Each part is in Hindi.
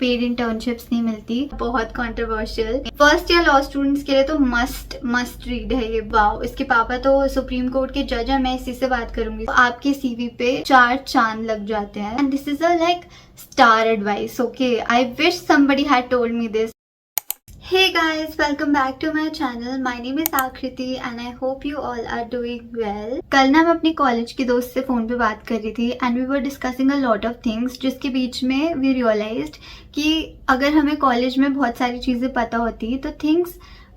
पेड इंटर्नशिप्स नहीं मिलती। बहुत controversial. First year law students के लिए तो मस्ट रीड है ये। वाओ, इसके पापा तो सुप्रीम कोर्ट के जज है, मैं इसी से बात करूंगी। तो आपके सीवी पे 4 चांद लग जाते हैं। And this is a like star advice. Okay, I wish somebody had told me this. Hey guys, welcome back to my channel. My name is Akriti and I hope you all are doing well. कल ना मैं अपनी कॉलेज की दोस्त से फोन पे बात कर रही थी and we were discussing a lot of things, जिसके बीच में we realized कि अगर हमें कॉलेज में बहुत सारी चीजें पता होती तो things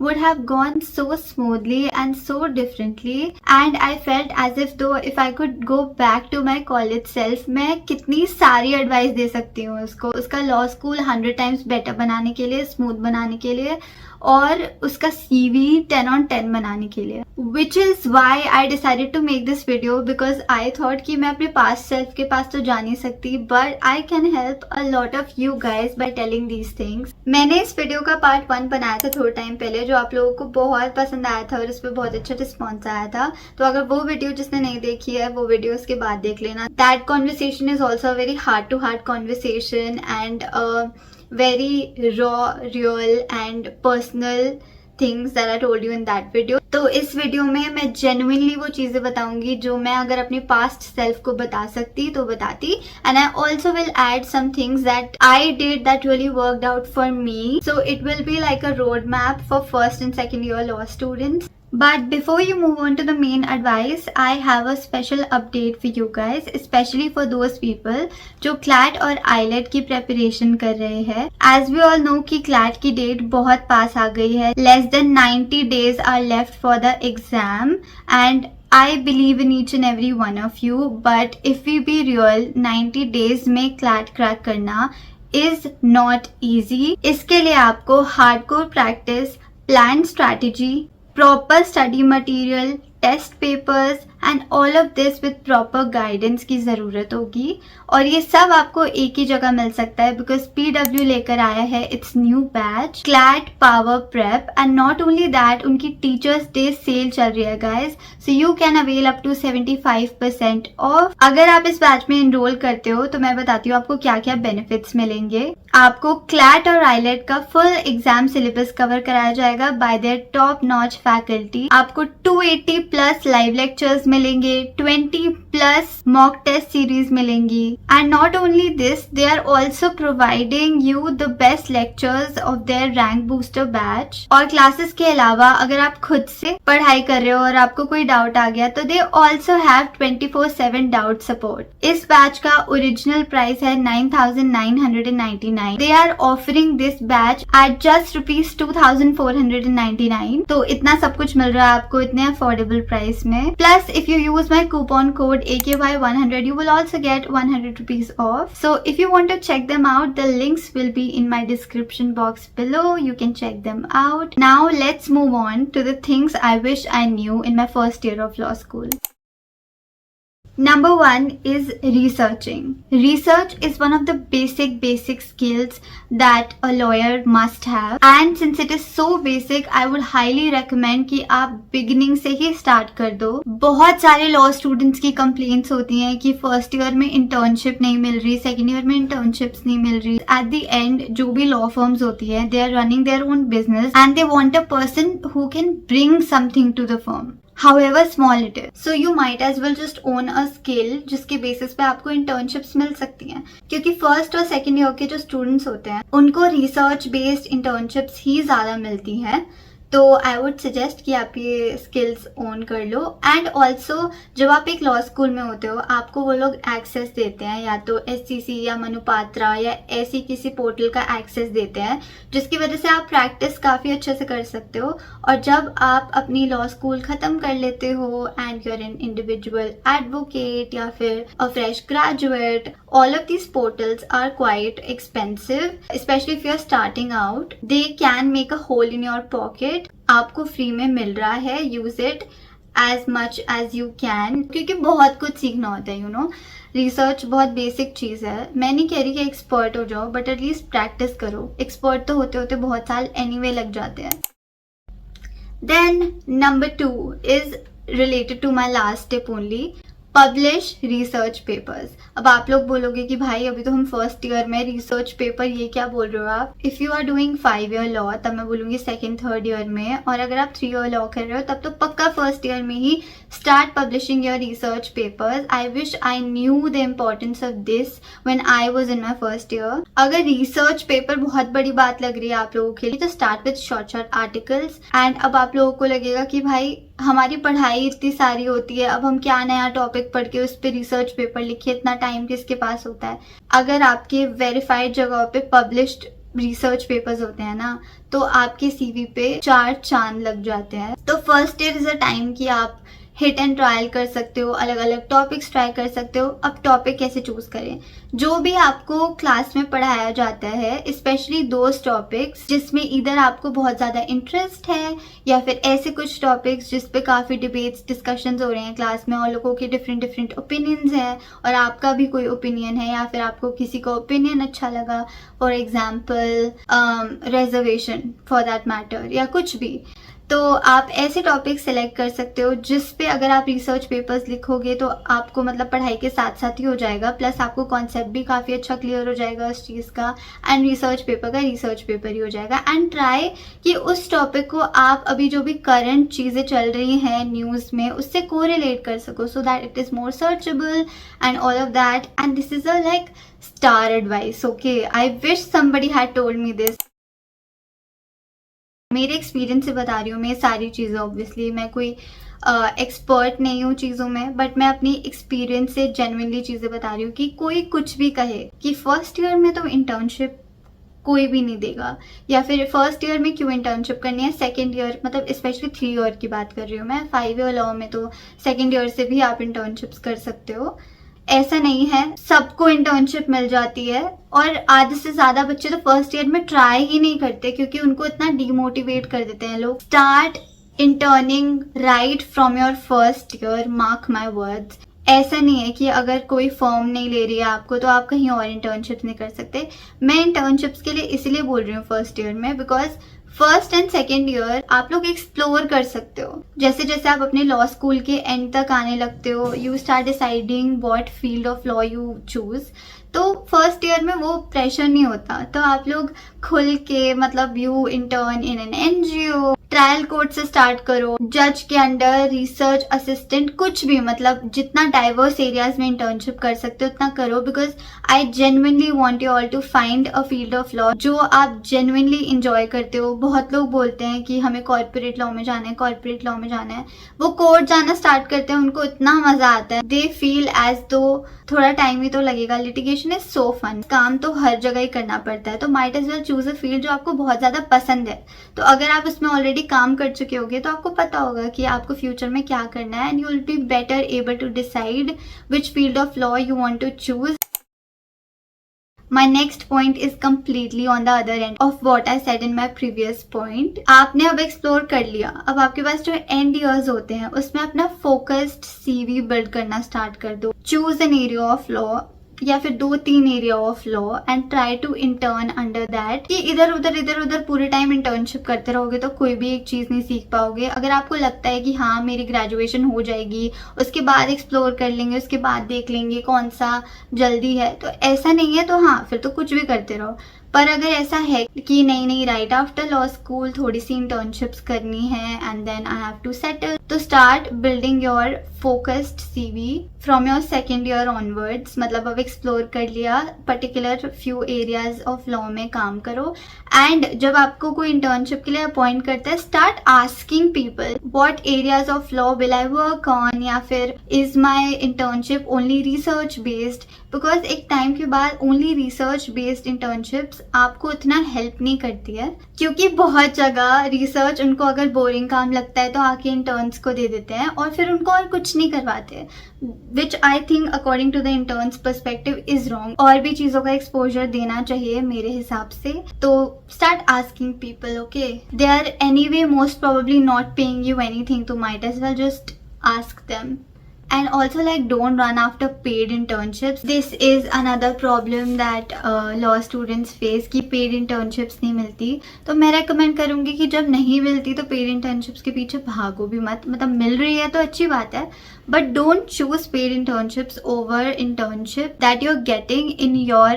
would have gone so smoothly and so differently, and I felt as if though if I could go back to my college self, मैं कितनी सारी एडवाइस दे सकती हूँ उसको, उसका लॉ स्कूल 100 times बेटर बनाने के लिए, स्मूथ बनाने के लिए, और उसका CV 10 on 10 बनाने के लिए। Which is why I decided to make this video, because I thought कि मैं अपने past self के पास तो जा नहीं सकती, but I can help a lot of you guys by telling these things. मैंने इस वीडियो का पार्ट 1 बनाया था थोड़ा टाइम पहले, जो आप लोगों को बहुत पसंद आया था और इस पर बहुत अच्छा रिस्पॉन्स आया था। तो अगर वो वीडियो जिसने नहीं देखी है, वो वीडियो उसके बाद देख लेना। That conversation is also a very heart to heart conversation and very raw, real and personal things that I told you in that video. तो इस वीडियो में मैं genuinely वो चीजें बताऊंगी जो मैं अगर अपने past self को बता सकती तो बताती, and I also will add some things that I did that really worked out for me. So it will be like a roadmap for first and second year law students. But before you move on to the main advice, I have a special update for you guys, especially for those people जो CLAT और IELTS की preparation कर रहे हैं। As we all know कि CLAT की डेट बहुत पास आ गई है। Less than 90 days are left for the exam and I believe in each and every one of you, but if we be real, 90 days में CLAT crack करना is not easy. इसके लिए आपको hardcore practice, planned strategy, proper study material, test papers and all of this with proper guidance की ज़रूरत होगी, और ये सब आपको एक ही जगह मिल सकता है because PW लेकर आया है its new batch CLAT Power Prep, and not only that उनकी Teachers Day सेल चल रही है guys, so you can avail up to 75% off. अगर आप इस बैच में इनरोल करते हो तो मैं बताती हूँ आपको क्या क्या बेनिफिट्स मिलेंगे। आपको CLAT और IELTS का फुल एग्जाम सिलेबस कवर कराया जाएगा by their top notch faculty. आपको 280 प्लस लाइव लेक्चर्स मिलेंगे, 20 प्लस मॉक टेस्ट सीरीज मिलेंगी, and not only this, they are also providing you the best lectures of their rank booster batch. और क्लासेस के अलावा अगर आप खुद से पढ़ाई कर रहे हो और आपको कोई डाउट आ गया तो they also have 24/7 doubt support. इस बैच का ओरिजिनल प्राइस है 9,999। They are offering this batch at just ₹2,499. तो इतना सब कुछ मिल रहा है आपको इतने अफोर्डेबल प्राइस में। Plus if you use my coupon code AKY100 you will also get 100 rupees off. So if you want to check them out, the links will be in my description box below. You can check them out. Now let's move on to the things I wish I knew in my first year of law school. Number 1 is researching. Research is one of the basic skills that a lawyer must have, and since it is so basic, I would highly recommend कि आप beginning से ही start कर दो। बहुत सारे law students की complaints होती हैं कि first year में internship नहीं मिल रही, second year में internships नहीं मिल रही। At the end जो भी law firms होती है, they are running their own business and they want a person who can bring something to the firm, however small it is. So you might as well just own a skill जिसके बेसिस पे आपको इंटर्नशिप्स मिल सकती हैं, क्योंकि फर्स्ट और सेकेंड ईयर के जो स्टूडेंट्स होते हैं उनको रिसर्च बेस्ड इंटर्नशिप्स ही ज्यादा मिलती हैं। तो आई वुड सजेस्ट कि आप ये स्किल्स ओन कर लो। एंड ऑल्सो जब आप एक लॉ स्कूल में होते हो आपको वो लोग एक्सेस देते हैं, या तो SCC या मनुपात्रा या ऐसी किसी पोर्टल का एक्सेस देते हैं, जिसकी वजह से आप प्रैक्टिस काफ़ी अच्छे से कर सकते हो। और जब आप अपनी लॉ स्कूल ख़त्म कर लेते हो and you are an individual advocate या फिर a fresh graduate, all of these portals are quite expensive, especially if you are starting out. They can make a hole in your pocket. आपको फ्री में मिल रहा है, use it as much as you can, क्योंकि बहुत कुछ सीखना होता है। यू नो, रिसर्च बहुत बेसिक चीज है। मैं नहीं कह रही कि एक्सपर्ट हो जाओ, बट एटलीस्ट प्रैक्टिस करो। एक्सपर्ट तो होते होते बहुत साल एनीवे लग जाते हैं। Then number 2 is related to my last tip only. Publish research papers. अब आप लोग बोलोगे कि भाई अभी तो हम फर्स्ट ईयर में, रिसर्च पेपर ये क्या बोल रहे हो आप? If you are doing 5 year law तब मैं बोलूंगी सेकंड थर्ड ईयर में, और अगर आप 3 ईयर लॉ कर रहे हो तब तो पक्का फर्स्ट ईयर में ही start publishing your research papers. I wish I knew the importance of this when I was in my first year. अगर रिसर्च पेपर बहुत बड़ी बात लग रही है आप लोगों के लिए तो start with short short articles. And अब आप लोगों को लगेगा कि भाई हमारी पढ़ाई इतनी सारी होती है, अब हम क्या नया टॉपिक पढ़ के उस पर रिसर्च पेपर लिखिए, इतना टाइम किसके पास होता है। अगर आपके वेरीफाइड जगह पे पब्लिश्ड रिसर्च पेपर्स होते हैं ना तो आपके सीवी पे 4 चांद लग जाते हैं। तो first year is a time कि आप हिट एंड ट्रायल कर सकते हो, अलग अलग टॉपिक्स ट्राई कर सकते हो। अब टॉपिक कैसे चूज करें? जो भी आपको क्लास में पढ़ाया जाता है, स्पेशली दोज टॉपिक्स जिसमें इधर आपको बहुत ज्यादा इंटरेस्ट है या फिर ऐसे कुछ टॉपिक्स जिस पे काफी डिबेट्स डिस्कशंस हो रहे हैं क्लास में और लोगों के डिफरेंट डिफरेंट ओपिनियंस है और आपका भी कोई ओपिनियन है या फिर आपको किसी का ओपिनियन अच्छा लगा, for example reservation for that matter या कुछ भी, तो आप ऐसे टॉपिक सेलेक्ट कर सकते हो जिस पे अगर आप रिसर्च पेपर्स लिखोगे तो आपको मतलब पढ़ाई के साथ साथ ही हो जाएगा, प्लस आपको कॉन्सेप्ट भी काफ़ी अच्छा क्लियर हो जाएगा उस चीज़ का, एंड रिसर्च पेपर का रिसर्च पेपर ही हो जाएगा। एंड ट्राई कि उस टॉपिक को आप अभी जो भी करंट चीज़ें चल रही हैं न्यूज़ में उससे कोरिलेट कर सको, so that it is more searchable and all of that. And this is a like star advice, okay? I wish somebody had told me this. मेरे एक्सपीरियंस से बता रही हूँ मैं सारी चीज़ें। ऑब्वियसली मैं कोई एक्सपर्ट नहीं हूँ चीज़ों में, बट मैं अपनी एक्सपीरियंस से जेन्युइनली चीज़ें बता रही हूँ कि कोई कुछ भी कहे कि फर्स्ट ईयर में तो इंटर्नशिप कोई भी नहीं देगा, या फिर फर्स्ट ईयर में क्यों इंटर्नशिप करनी है, सेकंड ईयर मतलब स्पेशली 3 ईयर की बात कर रही हूँ मैं, 5 ईयर लॉ में तो सेकंड ईयर से भी आप इंटर्नशिप्स कर सकते हो। ऐसा नहीं है, सबको इंटर्नशिप मिल जाती है और आधे से ज्यादा बच्चे तो फर्स्ट ईयर में ट्राई ही नहीं करते क्योंकि उनको इतना डिमोटिवेट कर देते हैं लोग। Start interning right from your first year, mark my words. ऐसा नहीं है कि अगर कोई फर्म नहीं ले रही है आपको तो आप कहीं और इंटर्नशिप नहीं कर सकते। मैं इंटर्नशिप्स के लिए इसलिए बोल रही हूँ फर्स्ट ईयर में, because first and second year आप लोग एक्सप्लोर कर सकते हो। जैसे जैसे आप अपने लॉ स्कूल के एंड तक आने लगते हो, you start deciding what field of law you choose. तो फर्स्ट ईयर में वो प्रेशर नहीं होता, तो आप लोग खुल के मतलब you intern in an NGO, trial court से स्टार्ट करो, जज के अंडर, रिसर्च असिस्टेंट, कुछ भी, मतलब जितना डाइवर्स एरियाज में इंटर्नशिप कर सकते हो उतना करो। Because I genuinely want you all to find a field of law जो आप जेन्युइनली इंजॉय करते हो। बहुत लोग बोलते हैं कि हमें कॉर्पोरेट लॉ में जाना है, कॉर्पोरेट लॉ में जाना है, वो कोर्ट जाना स्टार्ट करते हैं, उनको इतना मजा आता है, दे फील एज दो थोड़ा टाइम ही तो लगेगा, लिटिगेशन इज सो फन, काम तो हर जगह ही करना पड़ता है, तो might as well choose a field जो आपको बहुत ज्यादा पसंद है। तो अगर आप उसमें ऑलरेडी काम कर चुके होगे तो आपको पता होगा कि आपको फ्यूचर में क्या करना है, and you will be better able to decide which field of law you want to choose. My next point is completely on the other end of what I said in my previous point. आपने अब एक्सप्लोर कर लिया, अब आपके पास जो एंड ईयर्स होते हैं उसमें अपना फोकस्ड सीवी बिल्ड करना स्टार्ट कर दो। Choose an area of law या फिर 2-3 area of law and try to intern under that. कि इधर उधर पूरे टाइम इंटर्नशिप करते रहोगे तो कोई भी एक चीज नहीं सीख पाओगे। अगर आपको लगता है कि हाँ मेरी ग्रेजुएशन हो जाएगी उसके बाद एक्सप्लोर कर लेंगे, उसके बाद देख लेंगे कौन सा जल्दी है, तो ऐसा नहीं है, तो हाँ फिर तो कुछ भी करते रहो। पर अगर ऐसा है कि नहीं राइट आफ्टर लॉ स्कूल थोड़ी सी इंटर्नशिप्स करनी है and then I have to settle, तो start building your focused CV from your second year onwards. मतलब अब एक्सप्लोर कर लिया, particular few areas of law में काम करो, एंड जब आपको कोई इंटर्नशिप के लिए अपॉइंट करता है start asking people what areas of law will I work on, या फिर is my internship only research based. Because एक टाइम के बाद ओनली रिसर्च बेस्ड इंटर्नशिप्स आपको इतना हेल्प नहीं करती है, क्योंकि बहुत जगह रिसर्च उनको अगर बोरिंग काम लगता है तो आके इंटर्न्स को दे देते हैं और फिर उनको और कुछ नहीं करवाते, which I think according to the intern's perspective is wrong. और भी चीजों का एक्सपोजर देना चाहिए मेरे हिसाब से। तो start asking people, okay, they are anyway most probably not paying you anything, तो might as well just ask them. And also like don't run after paid internships. This is another problem that law students face कि paid internships नहीं मिलती. तो मैं recommend करूँगी कि जब नहीं मिलती तो paid internships के पीछे भागो भी मत. मतलब मिल रही है तो अच्छी बात है, but don't choose paid internships over internship that you're getting in your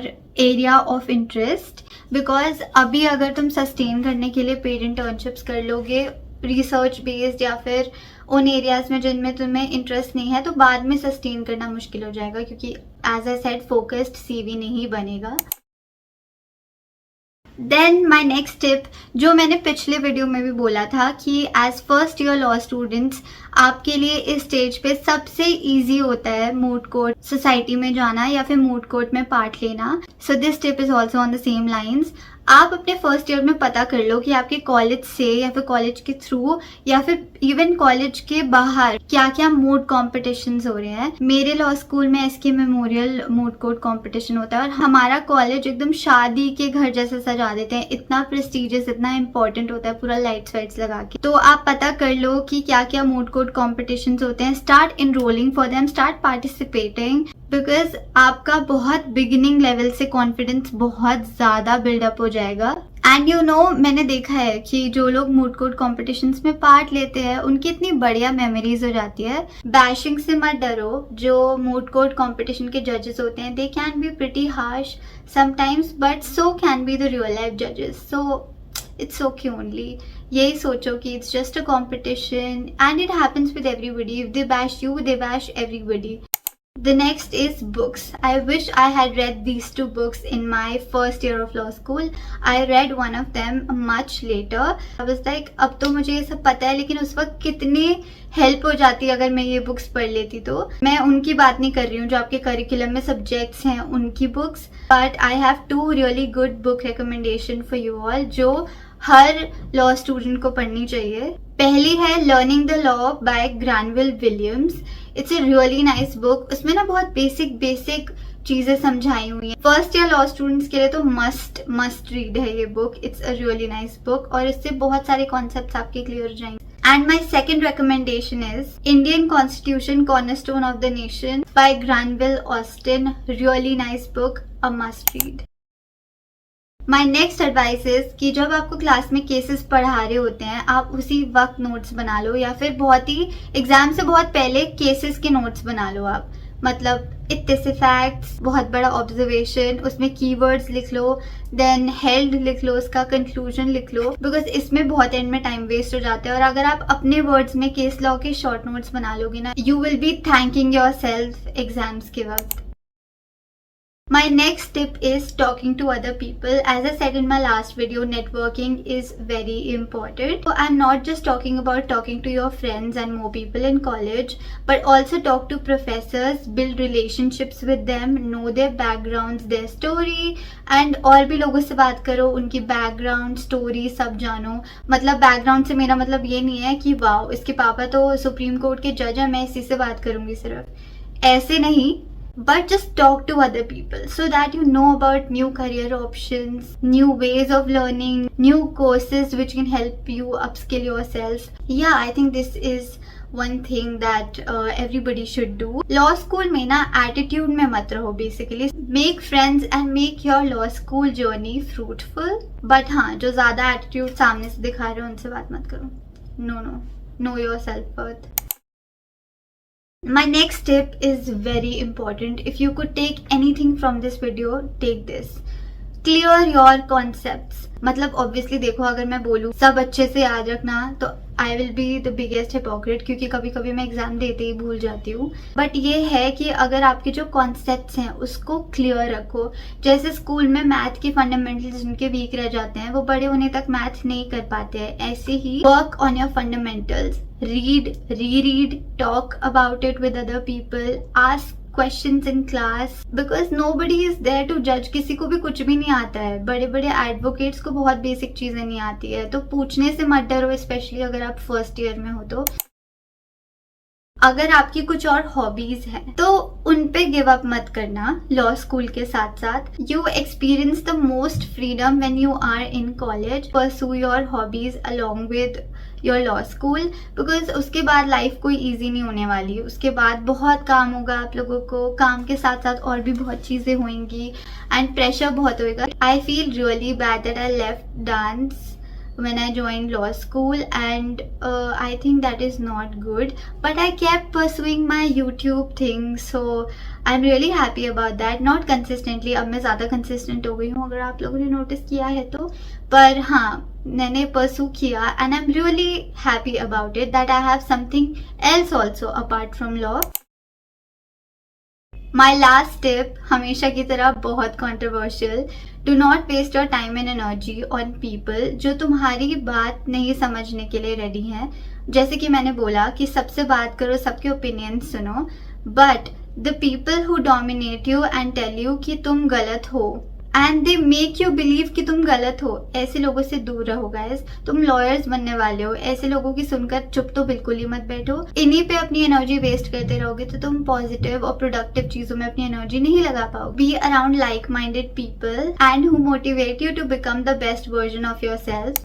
area of interest. Because अभी अगर तुम sustain करने के लिए paid internships कर लोगे रिसर्च बेस्ड या फिर उन एरियाज में जिनमें तुम्हें इंटरेस्ट नहीं है, तो बाद में सस्टेन करना मुश्किल हो जाएगा, क्योंकि as I said focused CV नहीं बनेगा. देन माई नेक्स्ट टिप, जो मैंने पिछले वीडियो में भी बोला था कि as first year law students आपके लिए इस स्टेज पे सबसे इजी होता है मूड कोर्ट सोसाइटी में जाना या फिर मूड कोर्ट में पार्ट लेना. So this tip is also on the same lines. आप अपने फर्स्ट ईयर में पता कर लो कि आपके कॉलेज से या फिर कॉलेज के थ्रू या फिर इवन कॉलेज के बाहर क्या क्या मूड कॉम्पिटिशन्स हो रहे हैं. मेरे लॉ स्कूल में SK memorial moot court competition होता है और हमारा कॉलेज एकदम शादी के घर जैसे सजा देते हैं. इतना प्रेस्टिजियस, इतना इंपॉर्टेंट होता है, पूरा लाइट्स वाइट्स लगा के. तो आप पता कर लो कि क्या क्या मूड कोर्ट कॉम्पिटिशन्स होते हैं. Start enrolling for them, start participating, because आपका बहुत बिगिनिंग लेवल से कॉन्फिडेंस बहुत ज्यादा बिल्डअप हो जाएगा. एंड यू नो, मैंने देखा है कि जो लोग मूड कोर्ट कॉम्पिटिशन्स में पार्ट लेते हैं उनकी इतनी बढ़िया मेमोरीज हो जाती है. बैशिंग से मत डरो. जो मूड कोर्ट कॉम्पिटिशन के जजेस होते हैं, they can be pretty harsh sometimes, but so can be the real life जजेस. So it's okay only. यही सोचो कि it's just a competition and it happens with everybody. If they bash you, they bash everybody. The next is books. I wish I had read these two books in my first year of law school. I read one of them much later. I was like, अब तो मुझे ये सब पता है, लेकिन उस वक्त कितनी हेल्प हो जाती अगर मैं ये बुक्स पढ़ लेती. तो मैं उनकी बात नहीं कर रही हूँ जो आपके करिकुलम में सब्जेक्ट्स हैं उनकी books, but I have two really good book recommendation for you all जो हर लॉ स्टूडेंट को पढ़नी चाहिए. पहली है learning the law by Granville Williams. It's a really nice book. उसमें ना बहुत बेसिक चीजें समझाई हुई हैं. फर्स्ट ईयर लॉ स्टूडेंट्स के लिए तो मस्ट रीड है ये book. It's a really nice book और इससे बहुत सारे कॉन्सेप्ट्स आपके क्लियर हो जाएंगे. And my second recommendation is Indian Constitution Cornerstone of the Nation by Granville Austin. Really nice book, a must read. My next advice is कि जब आपको क्लास में केसेस पढ़ा रहे होते हैं आप उसी वक्त नोट्स बना लो, या फिर बहुत ही एग्जाम से बहुत पहले केसेस के नोट्स बना लो आप. मतलब इतने से फैक्ट्स, बहुत बड़ा ऑब्जर्वेशन, उसमें कीवर्ड्स लिख लो, देन हेल्ड लिख लो, उसका कंक्लूजन लिख लो, बिकॉज इसमें बहुत एंड में टाइम वेस्ट हो जाता है. और अगर आप अपने वर्ड्स में केस लॉ के शॉर्ट नोट्स बना लोगे ना, you will B thanking your self exams के वक्त. My next tip is talking to other people. As I said in my last video, networking is very important. So I'm not just talking about talking to your friends and more people in college, but also talk to professors, build relationships with them, know their backgrounds, their story, and और भी लोगों से बात करो, उनकी background, story सब जानो. मतलब background से मेरा मतलब ये नहीं है कि वाओ इसके पापा तो सुप्रीम कोर्ट के जज हैं, मैं इसी से बात करूंगी सिर्फ, ऐसे नहीं. But just talk to other people so that you know about new career options, new ways of learning, new courses which can help you upskill yourself. Yeah, I think this is one thing that everybody should do. Law school में ना attitude में मत रहो basically. Make friends and make your law school journey fruitful. But हाँ, जो ज़्यादा attitude सामने से दिखा रहे हो उनसे बात मत करो. No. Know your self-worth. My next tip is very important. If you could take anything from this video, take this. Clear your concepts. मतलब obviously देखो, अगर मैं बोलूँ सब अच्छे से याद रखना तो I will be the biggest hypocrite, क्योंकि कभी कभी मैं एग्जाम देते ही भूल जाती हूँ. बट ये है कि अगर आपके जो कॉन्सेप्ट्स हैं उसको क्लियर रखो. जैसे स्कूल में मैथ के फंडामेंटल्स जिनके वीक रह जाते हैं वो बड़े होने तक मैथ नहीं कर पाते हैं. ऐसे ही work on your fundamentals. Read, reread, talk about it with other people, ask questions in class, because nobody is there to judge. किसी को भी कुछ भी नहीं आता है. बड़े बड़े एडवोकेट्स को बहुत बेसिक चीजें नहीं आती है, तो पूछने से मत डरो, स्पेशली अगर आप फर्स्ट ईयर में हो. तो अगर आपकी कुछ और हॉबीज हैं तो उन पे गिव अप मत करना. लॉ स्कूल के साथ साथ you experience the most freedom when you are in college. Pursue your hobbies along with your law school, because उसके बाद लाइफ कोई ईजी नहीं होने वाली। उसके बाद बहुत काम होगा आप लोगों को, काम के साथ साथ और भी बहुत चीज़ें होंगी एंड प्रेशर बहुत होएगा। I feel really bad that I left dance when I joined law school, and I think that is not good, but I kept pursuing my YouTube thing, so I'm really happy about that. Not consistently, अब मैं ज़्यादा consistent हो गई हूँ अगर आप लोगों ने notice किया है तो, पर हाँ मैंने pursue किया and I'm really happy about it that I have something else also apart from law. My last tip हमेशा की तरह बहुत controversial, do not waste your time and energy on people जो तुम्हारी बात नहीं समझने के लिए रेडी हैं। जैसे कि मैंने बोला कि सबसे बात करो, सबके ओपिनियन सुनो, but the people who dominate you and tell you कि तुम गलत हो and they make you believe कि तुम गलत हो, ऐसे लोगों से दूर रहो गाइस। तुम लॉयर्स बनने वाले हो, ऐसे लोगों की सुनकर चुप तो बिल्कुल ही मत बैठो। इन्हीं पे अपनी एनर्जी वेस्ट करते रहोगे तो तुम पॉजिटिव और प्रोडक्टिव चीजों में अपनी एनर्जी नहीं लगा पाओ। Be around like minded people and who motivate you to become the best version of yourself.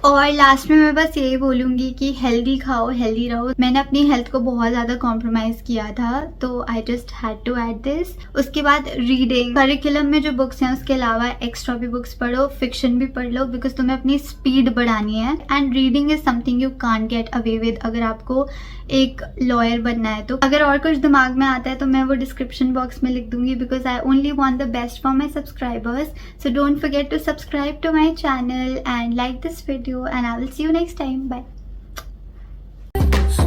और लास्ट में मैं बस यही बोलूँगी कि हेल्दी खाओ, हेल्दी रहो। मैंने अपनी हेल्थ को बहुत ज़्यादा कॉम्प्रोमाइज़ किया था, तो I just had to add this. उसके बाद रीडिंग, करिकुलम में जो बुक्स हैं उसके अलावा एक्स्ट्रा भी बुक्स पढ़ो, फिक्शन भी पढ़ लो, बिकॉज तुम्हें अपनी स्पीड बढ़ानी है। And reading is something you can't get away with अगर आपको एक लॉयर बनना है तो। अगर और कुछ दिमाग में आता है तो मैं वो डिस्क्रिप्शन बॉक्स में लिख दूंगी, because I only want the best for my subscribers. So don't forget to subscribe to my channel and like this video, and I will see you next time. Bye.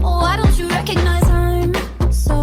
Why don't you recognize I'm so